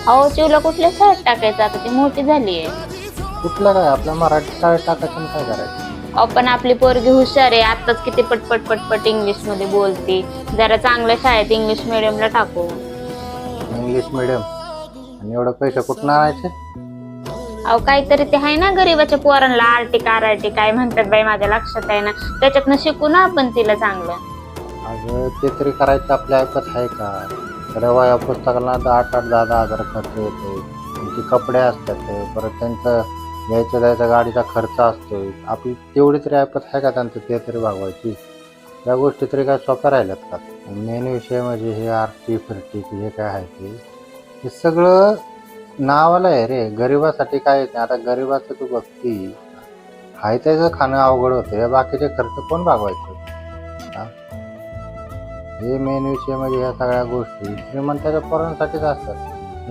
अहो चिवला कुठल्या शाळेत टाकायचं, आता ती मोठी झालीये. कुठलं काय आपल्या मराठी शाळेत टाकायचं आणि काय करायचं? अहो पण आपली पोरगी हुशार आहे, आताच किती पटपट पटपट इंग्लिश मध्ये बोलती. जरा चांगल्या शाळेत इंग्लिश मिडियमला टाकू. इंग्लिश मिडियम आणि एवढं पैसे कुठून आणायचे? अहो काहीतरी ते आहे ना गरीबाच्या पोरांना आरटी आरटी काय म्हणतात बाई, माझ्या लक्षात आहे ना, त्याच्यातनं शिकू ना आपण तिला चांगलं. अगं ते तरी करायचं आपल्या ऐपत आहे का? तर वया पुस्तकाला 8-10 हजार खर्च येतो. त्यांचे कपडे असतात, परत त्यांचं यायचं जायचं गाडीचा खर्च असतो. आपली तेवढी तरी ऐपत आहे का त्यांचं ते तरी भागवायची? या गोष्टी तरी काय सोप्या राहिल्यात का? मेन विषय म्हणजे हे आरती फिरती हे काय आहे ते, हे सगळं नावाला आहे रे. गरिबासाठी काय येत नाही. आता गरिबाचं तू बघती हाय त्याचं खाणं अवघड होतं, या बाकीचे खर्च कोण भागवायचं? हा? हे मेन विषय म्हणजे ह्या सगळ्या गोष्टी श्रीमंताच्या पोरांसाठीच असतात.